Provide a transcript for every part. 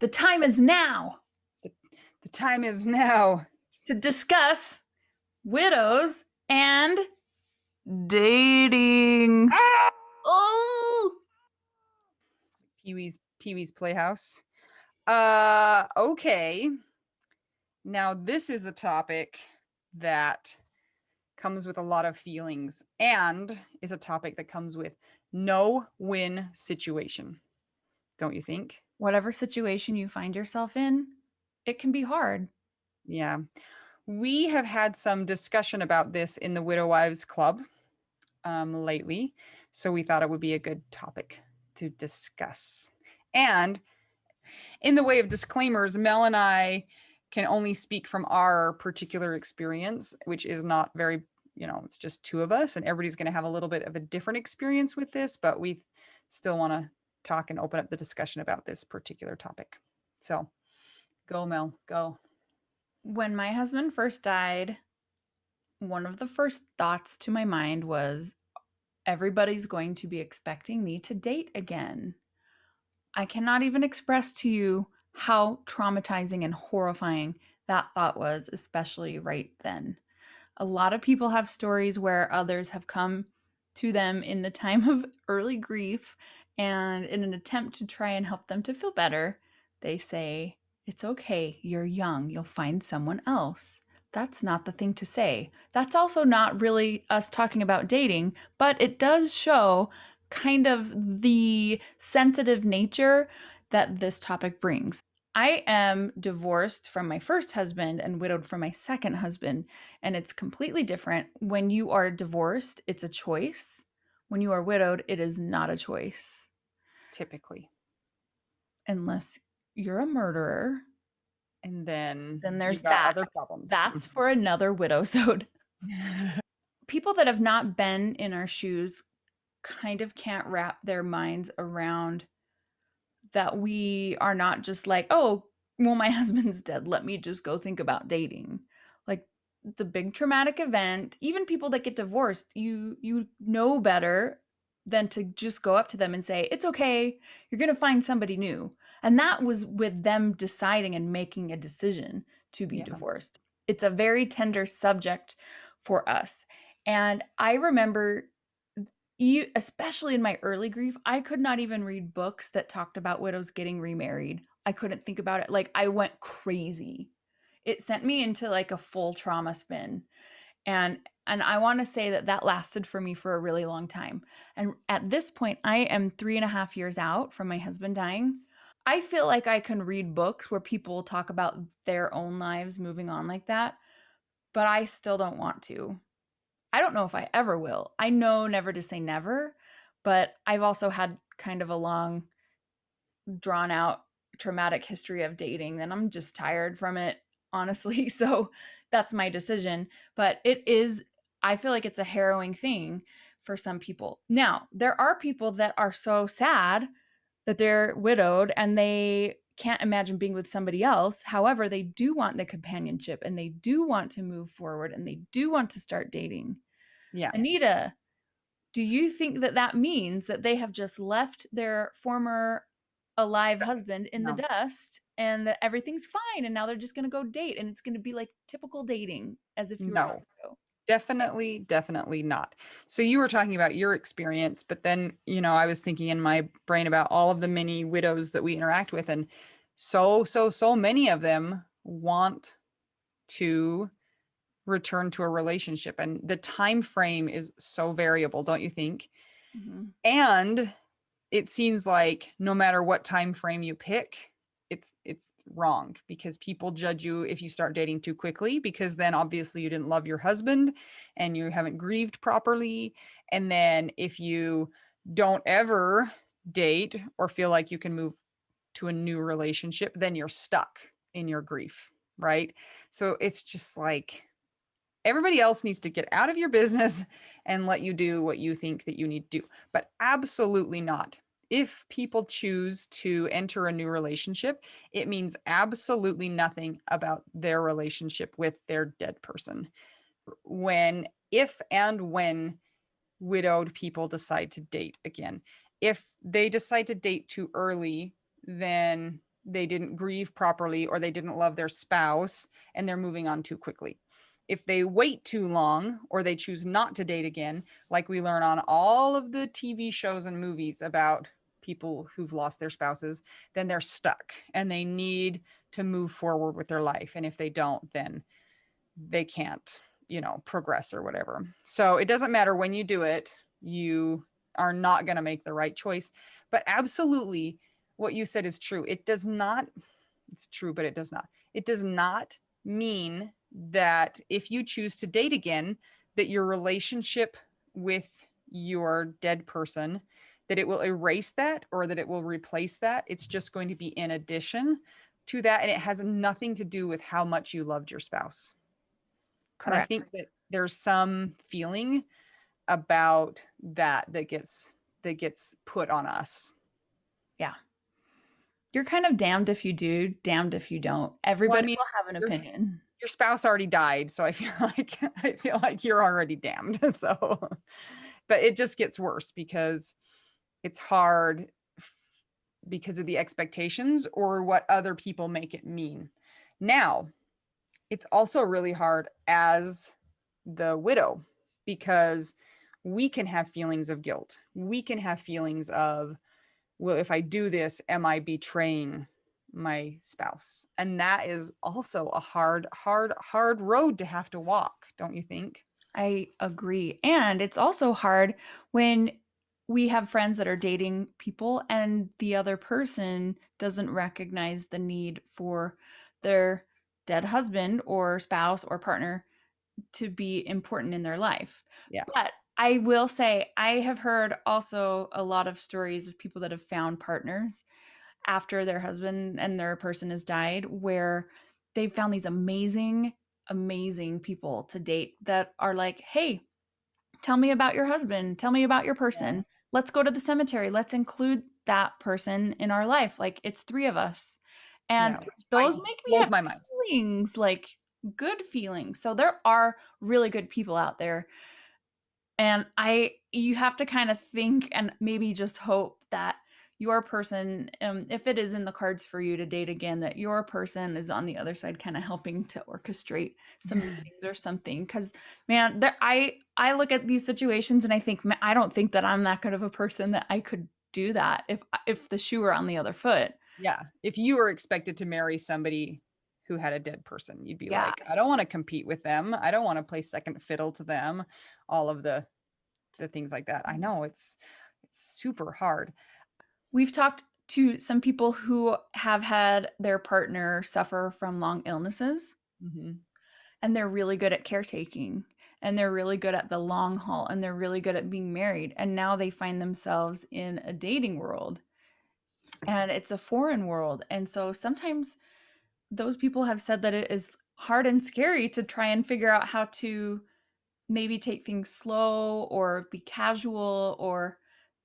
The time is now The time is now. to discuss widows and dating. Ah! Oh, Pee-wee's Playhouse. Okay. Now this is a topic that comes with a lot of feelings and is a topic that comes with no win situation. Don't you think? whatever situation you find yourself in, it can be hard. Yeah. We have had some discussion about this in the Widow Wives Club lately, so we thought it would be a good topic to discuss. And in the way of disclaimers, Mel and I can only speak from our particular experience, which is not very, it's just two of us, and everybody's going to have a little bit of a different experience with this, but we still want to talk and open up the discussion about this particular topic. So go, Mel, go. When my husband first died, one of the first thoughts to my mind was everybody's going to be expecting me to date again. I cannot even express to you how traumatizing and horrifying that thought was, especially right then. A lot of people have stories where others have come to them in the time of early grief, and in an attempt to try and help them to feel better, they say, "It's okay, you're young, you'll find someone else." That's not the thing to say. That's also not really us talking about dating, but it does show kind of the sensitive nature that this topic brings. I am divorced from my first husband and widowed from my second husband, and it's completely different. When you are divorced, it's a choice. When you are widowed, it is not a choice. Typically. Unless you're a murderer, And then then you there's got that. other problems. That's for another widowsode. People that have not been in our shoes kind of can't wrap their minds around that we are not just like, oh, well, my husband's dead. Let me just go think about dating. Like, it's a big traumatic event. Even people that get divorced, you know better than to just go up to them and say, it's okay, you're going to find somebody new. And that was with them deciding and making a decision to be Yeah. divorced. It's a very tender subject for us. And I remember, especially in my early grief, I could not even read books that talked about widows getting remarried. I couldn't think about it. Like, I went crazy. It sent me into like a full trauma spin. And I want to say that that lasted for me for a really long time. And at this point, I am 3.5 years out from my husband dying. I feel like I can read books where people talk about their own lives moving on like that, but I still don't want to. I don't know if I ever will. I know never to say never, but I've also had kind of a long, drawn out, traumatic history of dating, and I'm just tired from it, honestly. So that's my decision. But it is, I feel like it's a harrowing thing for some people. Now, there are people that are so sad that they're widowed and they can't imagine being with somebody else. However, they do want the companionship and they do want to move forward and they do want to start dating. Yeah. Anita, do you think that that means that they have just left their former alive husband in the No. dust and that everything's fine and now they're just going to go date and it's going to be like typical dating as if you were not No. to go? Definitely not. So you were talking about your experience, but then, I was thinking in my brain about all of the many widows that we interact with, and so many of them want to return to a relationship, and the time frame is so variable, don't you think? Mm-hmm. And it seems like no matter what time frame you pick, it's wrong, because people judge you if you start dating too quickly, because then obviously you didn't love your husband and you haven't grieved properly. And then if you don't ever date or feel like you can move to a new relationship, then you're stuck in your grief, right? So it's just like everybody else needs to get out of your business and let you do what you think that you need to do. But absolutely not. If people choose to enter a new relationship, it means absolutely nothing about their relationship with their dead person. If and when widowed people decide to date again, if they decide to date too early, then they didn't grieve properly or they didn't love their spouse and they're moving on too quickly. If they wait too long or they choose not to date again, like we learn on all of the TV shows and movies about people who've lost their spouses, then they're stuck and they need to move forward with their life. And if they don't, then they can't, progress or whatever. So it doesn't matter when you do it, you are not going to make the right choice. But absolutely, what you said is true. It does not, it's true, but it does not. It does not mean that if you choose to date again, that your relationship with your dead person, that it will erase that or that it will replace that. It's just going to be in addition to that. And it has nothing to do with how much you loved your spouse. And I Correct. think that there's some feeling about that gets put on us. Yeah. You're kind of damned if you do, damned if you don't. Well, I Everybody mean, will have an your opinion. your spouse already died, so I feel like you're already damned. So, but it just gets worse because it's hard because of the expectations or what other people make it mean. Now, it's also really hard as the widow because we can have feelings of guilt. We can have feelings of, well, if I do this, am I betraying my spouse? And that is also a hard, hard, hard road to have to walk, don't you think? I agree. And it's also hard when we have friends that are dating people and the other person doesn't recognize the need for their dead husband or spouse or partner to be important in their life. Yeah. But I will say, I have heard also a lot of stories of people that have found partners after their husband and their person has died, where they've found these amazing, amazing people to date that are like, hey, tell me about your husband. Tell me about your Yeah. person. Let's go to the cemetery. Let's include that person in our life. Like it's three of us. Yeah. And Which those make me blows have my mind. feelings, like good feelings. So there are really good people out there. And you have to kind of think and maybe just hope that your person, if it is in the cards for you to date again, that your person is on the other side, kind of helping to orchestrate some meetings or something. Because man, I look at these situations and I think, man, I don't think that I'm that good of a person that I could do that if the shoe were on the other foot. Yeah. If you were expected to marry somebody who had a dead person, you'd be Yeah, like, I don't want to compete with them. I don't want to play second fiddle to them. All of the things like that. I know it's super hard. we've talked to some people who have had their partner suffer from long illnesses Hmm. and they're really good at caretaking and they're really good at the long haul and they're really good at being married and now they find themselves in a dating world and it's a foreign world and so sometimes those people have said that it is hard and scary to try and figure out how to maybe take things slow or be casual or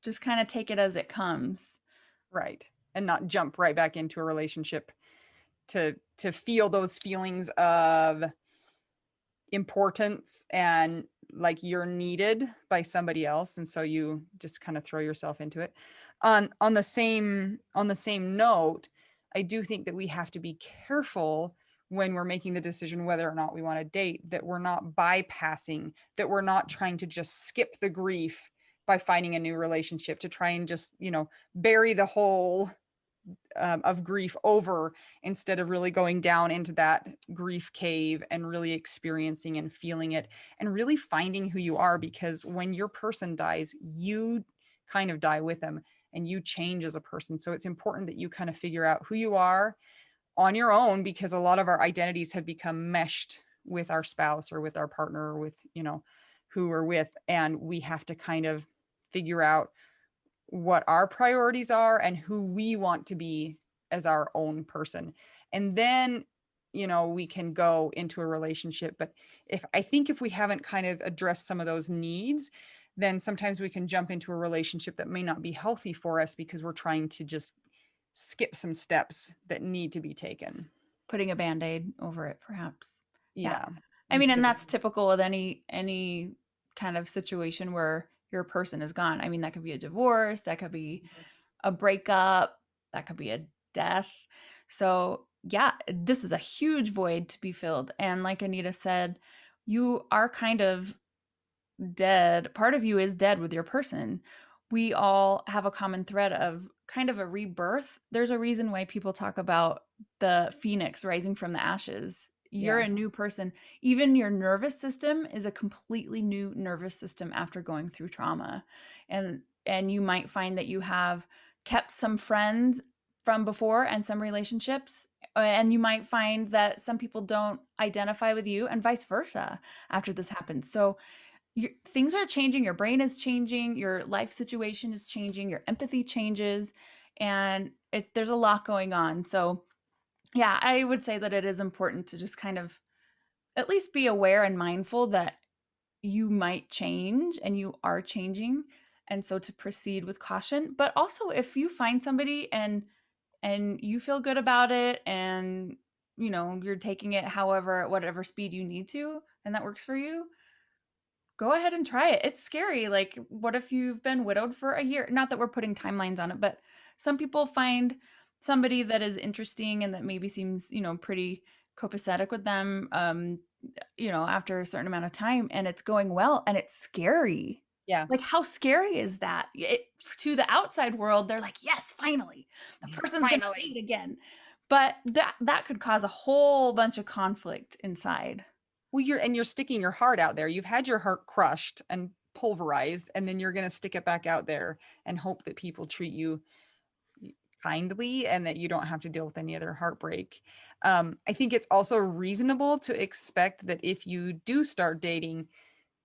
just kind of take it as it comes. Right. And not jump right back into a relationship to feel those feelings of importance and like you're needed by somebody else, and so you just kind of throw yourself into it. On the same note, I do think that we have to be careful when we're making the decision whether or not we want to date, that we're not bypassing, that we're not trying to just skip the grief by finding a new relationship to try and just bury the whole of grief over, instead of really going down into that grief cave and really experiencing and feeling it and really finding who you are. Because when your person dies, you kind of die with them and you change as a person. So it's important that you kind of figure out who you are on your own, because a lot of our identities have become meshed with our spouse or with our partner or with, who we're with. And we have to kind of figure out what our priorities are and who we want to be as our own person. And then, we can go into a relationship. But if we haven't kind of addressed some of those needs, then sometimes we can jump into a relationship that may not be healthy for us because we're trying to just skip some steps that need to be taken. Putting a band-aid over it perhaps. Yeah. Yeah. I mean, and Instead of, that's typical with any kind of situation where your person is gone. I mean, that could be a divorce, that could be a breakup, that could be a death. So, yeah, this is a huge void to be filled. And like Anita said, you are kind of dead. Part of you is dead with your person. We all have a common thread of kind of a rebirth. There's a reason why people talk about the phoenix rising from the ashes. You're Yeah. a new person. Even your nervous system is a completely new nervous system after going through trauma. And you might find that you have kept some friends from before and some relationships, and you might find that some people don't identify with you and vice versa after this happens. So things are changing, your brain is changing, your life situation is changing, your empathy changes, and there's a lot going on. So, yeah, I would say that it is important to just kind of at least be aware and mindful that you might change and you are changing. And so to proceed with caution, but also if you find somebody and you feel good about it and you're taking it however at whatever speed you need to and that works for you, go ahead and try it. It's scary. Like, what if you've been widowed for a year? Not that we're putting timelines on it, but some people find somebody that is interesting and that maybe seems, pretty copacetic with them, after a certain amount of time and it's going well and it's scary. Yeah. Like, how scary is that? To the outside world, they're like, yes, finally, the person's going to Finally. date again. But that could cause a whole bunch of conflict inside. Well, you're sticking your heart out there. You've had your heart crushed and pulverized, and then you're going to stick it back out there and hope that people treat you kindly and that you don't have to deal with any other heartbreak. I think it's also reasonable to expect that if you do start dating,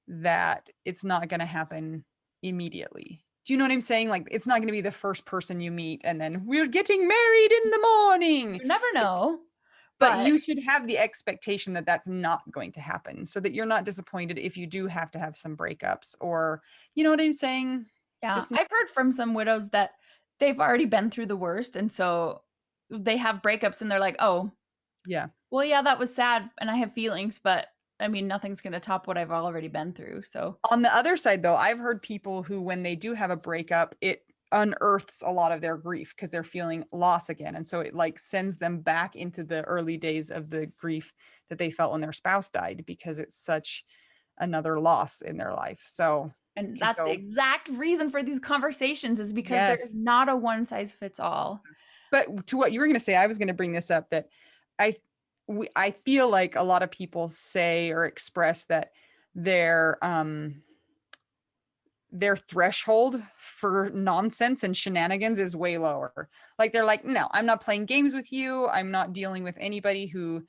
that it's not going to happen immediately. Do you know what I'm saying? Like, it's not going to be the first person you meet and then we're getting married in the morning. You never know. But But you should have the expectation that that's not going to happen so that you're not disappointed if you do have to have some breakups or, you know what I'm saying? yeah, Just, I've heard from some widows that they've already been through the worst. And so they have breakups and they're like, oh, yeah. well, yeah, that was sad. And I have feelings, but I mean, nothing's going to top what I've already been through. So, On the other side, though, I've heard people who, when they do have a breakup, it unearths a lot of their grief because they're feeling loss again. And so it like sends them back into the early days of the grief that they felt when their spouse died because it's such another loss in their life. So it and could that's the go, exact reason for these conversations is because there is yes. not a one size fits all. But to what you were going to say, I was going to bring this up that I I feel like a lot of people say or express that their their threshold for nonsense and shenanigans is way lower. Like they're like, no, I'm not playing games with you. I'm not dealing with anybody who,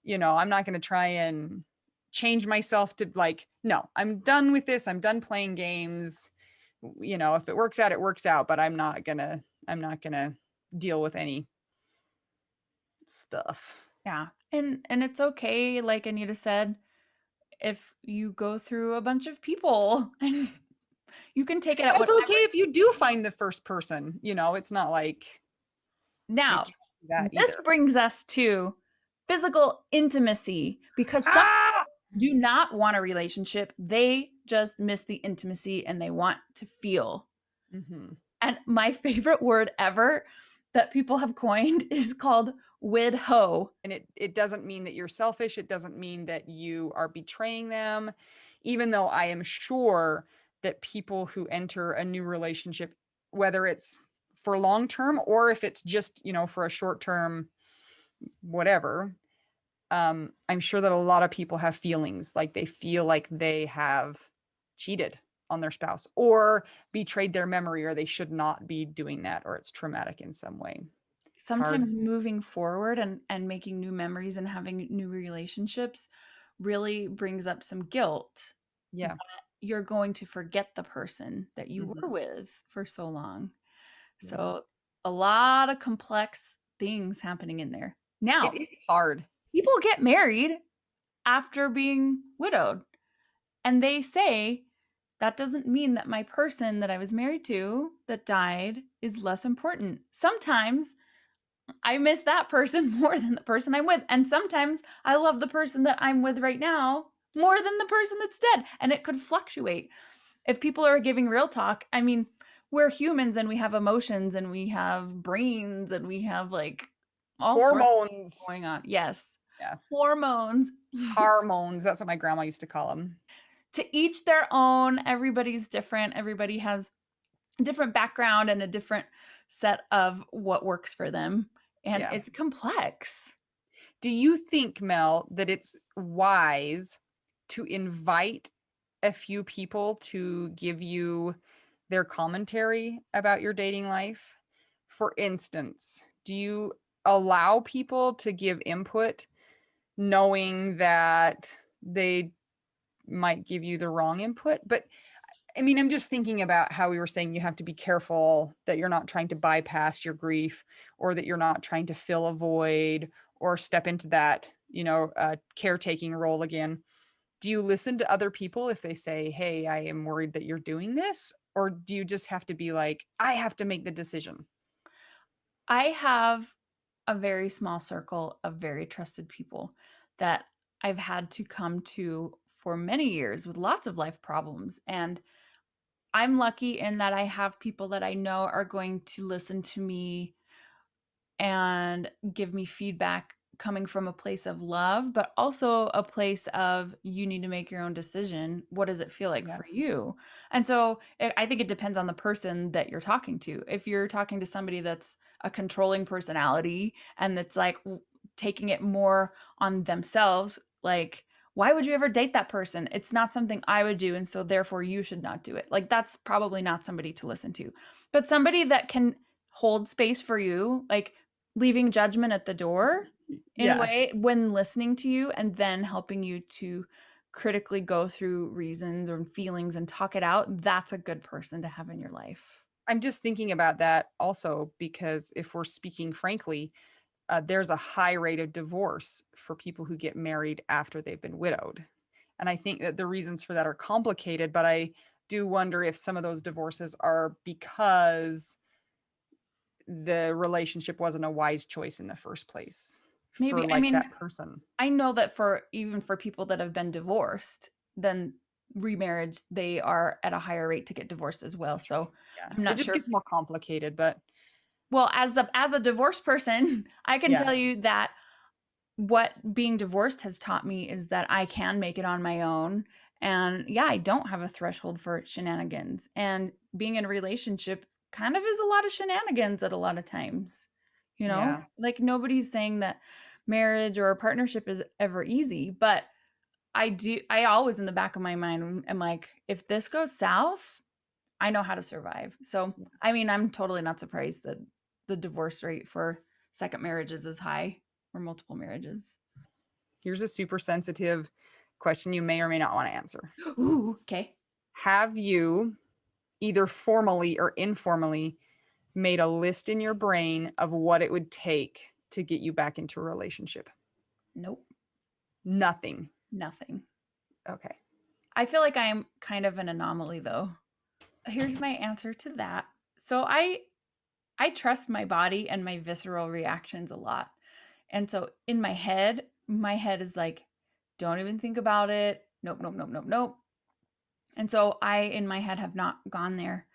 I'm not going to try and change myself to like, no, I'm done with this. I'm done playing games. If it works out, it works out, but I'm not gonna deal with any stuff. Yeah. And it's okay, like Anita said, if you go through a bunch of people and you can take it It's at also whatever. okay if you do find the first person, it's not like you Now, can't do that this either. brings us to physical intimacy because some Ah! do not want a relationship. They just miss the intimacy and they want to feel. Hmm. And my favorite word ever that people have coined is called widho. And it doesn't mean that you're selfish. It doesn't mean that you are betraying them, even though I am sure that people who enter a new relationship, whether it's for long term or if it's just, for a short term, whatever, I'm sure that a lot of people have feelings like they feel like they have cheated on their spouse or betrayed their memory or they should not be doing that or it's traumatic in some way. It's hard. Sometimes moving forward and making new memories and having new relationships really brings up some guilt that Yeah. you're going to forget the person that you were Hmm. with for so long. Yeah. So, a lot of complex things happening in there. Now, It's hard. people get married after being widowed, and they say that doesn't mean that my person that I was married to that died is less important. Sometimes I miss that person more than the person I'm with. And sometimes I love the person that I'm with right now more than the person that's dead. And it could fluctuate. If people are giving real talk, I mean, we're humans and we have emotions and we have brains and we have like all sorts Hormones. going on. Yes. Yeah. Hormones. Hormones. That's what my grandma used to call them. To each their own. Everybody's different. Everybody has a different background and a different set of what works for them. And Yeah. it's complex. Do you think, Mel, that it's wise to invite a few people to give you their commentary about your dating life? For instance, do you allow people to give input knowing that they might give you the wrong input? But I mean, I'm just thinking about how we were saying you have to be careful that you're not trying to bypass your grief or that you're not trying to fill a void or step into that, caretaking role again. Do you listen to other people if they say, "Hey, I am worried that you're doing this"? Or do you just have to be like, "I have to make the decision"? I have a very small circle of very trusted people that I've had to come to for many years with lots of life problems. And I'm lucky in that I have people that I know are going to listen to me and give me feedback coming from a place of love, but also a place of you need to make your own decision. What does it feel like Yeah. for you? And so I think it depends on the person that you're talking to. If you're talking to somebody that's a controlling personality and that's like taking it more on themselves, like, why would you ever date that person? It's not something I would do. And so therefore you should not do it. Like, that's probably not somebody to listen to. But somebody that can hold space for you, like, leaving judgment at the door in a Yeah. way when listening to you and then helping you to critically go through reasons or feelings and talk it out, that's a good person to have in your life. I'm just thinking about that also because if we're speaking frankly, there's a high rate of divorce for people who get married after they've been widowed. And I think that the reasons for that are complicated, but I do wonder if some of those divorces are because the relationship wasn't a wise choice in the first place for Maybe, I like mean, that person. I know that for even for people that have been divorced, then remarriage, they are at a higher rate to get divorced as well. That's true. So Yeah. I'm It not just sure gets if, more complicated, but well, as a divorced person, I can yeah. tell you that what being divorced has taught me is that I can make it on my own. And yeah, I don't have a threshold for shenanigans. And being in a relationship kind of is a lot of shenanigans at a lot of times. You know, Yeah. like nobody's saying that marriage or a partnership is ever easy, but I always in the back of my mind am like, if this goes south, I know how to survive. So, I mean, I'm totally not surprised that the divorce rate for second marriages is high or multiple marriages. Here's a super sensitive question you may or may not want to answer. Ooh, okay. Have you either formally or informally made a list in your brain of what it would take to get you back into a relationship? Nope, Nothing. nothing. Okay. I feel like I'm kind of an anomaly though. Here's my answer to that. So I trust my body and my visceral reactions a lot. And so in my head is like, don't even think about it. Nope, nope, nope, nope, nope. And so I in my head have not gone there.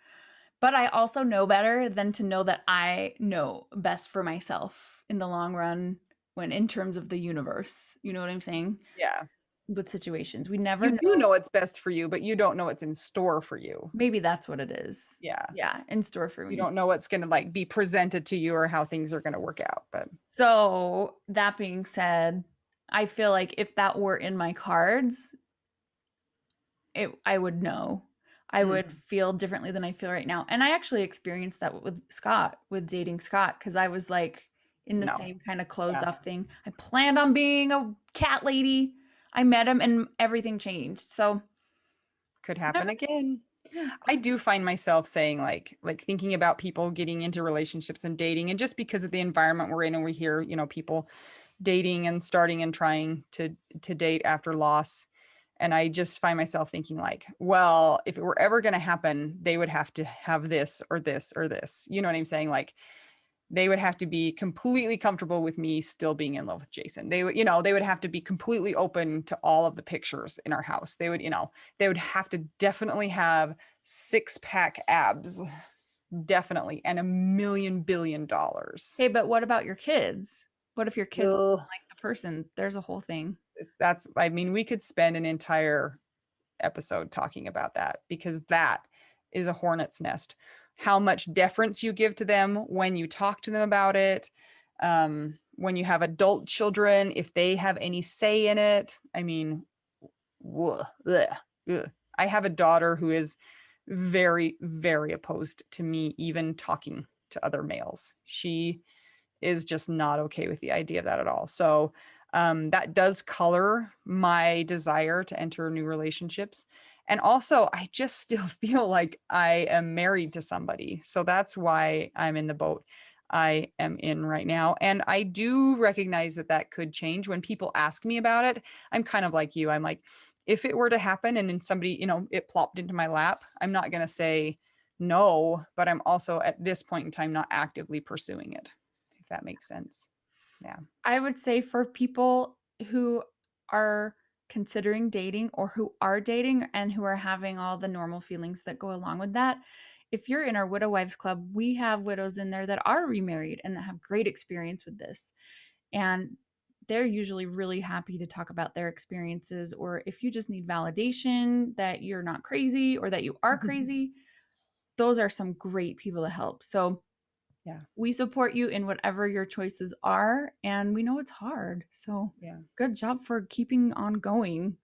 But I also know better than to know that I know best for myself in the long run when in terms of the universe. You know what I'm saying? Yeah. With situations. We never You do know. know what's best for you, but you don't know what's in store for you. Maybe that's what it is. Yeah. Yeah, in store for You me. don't know what's going to like be presented to you or how things are going to work out, but So, that being said, I feel like if that were in my cards, I would know. I mm, would feel differently than I feel right now. And I actually experienced that with Scott, with dating Scott, because I was like in the no. same kind of closed Yeah. off thing. I planned on being a cat lady. I met him and everything changed. So, Could never, happen again. yeah. I do find myself saying like thinking about people getting into relationships and dating and just because of the environment we're in and we hear, people dating and starting and trying to date after loss. And I just find myself thinking like, well, if it were ever going to happen, they would have to have this or this or this. You know what I'm saying? Like they would have to be completely comfortable with me still being in love with Jason. They would have to be completely open to all of the pictures in our house. They would have to definitely have six-pack abs, definitely, and $1 million billion. Okay, but what about your kids? What if your kids don't Ugh, like the person? There's a whole thing. that's, I mean, we could spend an entire episode talking about that because that is a hornet's nest. How much deference you give to them when you talk to them about it, when you have adult children, if they have any say in it. I mean, ugh, ugh. I have a daughter who is very, very opposed to me even talking to other males. She is just not okay with the idea of that at all. So that does color my desire to enter new relationships. And also, I just still feel like I am married to somebody. So that's why I'm in the boat I am in right now. And I do recognize that that could change. When people ask me about it, I'm kind of like you. I'm like, if it were to happen and then somebody, it plopped into my lap, I'm not going to say no, but I'm also at this point in time not actively pursuing it, if that makes sense. Yeah. I would say for people who are considering dating or who are dating and who are having all the normal feelings that go along with that, if you're in our Widow Wives Club, we have widows in there that are remarried and that have great experience with this. And they're usually really happy to talk about their experiences. Or if you just need validation that you're not crazy or that you are crazy, those are some great people to help. So Yeah. we support you in whatever your choices are, and we know it's hard. So Yeah. good job for keeping on going.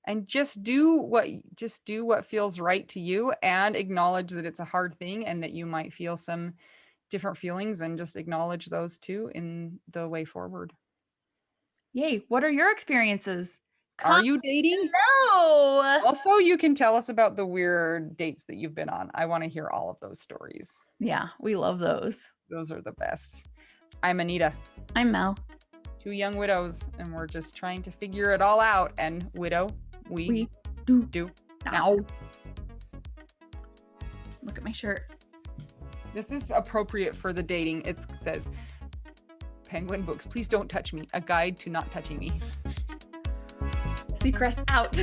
And just do what feels right to you and acknowledge that it's a hard thing and that you might feel some different feelings and just acknowledge those too in the way forward. Yay. What are your experiences? Are Comment you dating? below. Also, you can tell us about the weird dates that you've been on. I want to hear all of those stories. Yeah, we love those. Those are the best. I'm Anita, I'm Mel. two young widows, and we're just trying to figure it all out. And widow, we We do do now. now. Look at my shirt. This is appropriate for the dating. It says, Penguin Books, please don't touch me. A guide to not touching me. Seacrest out.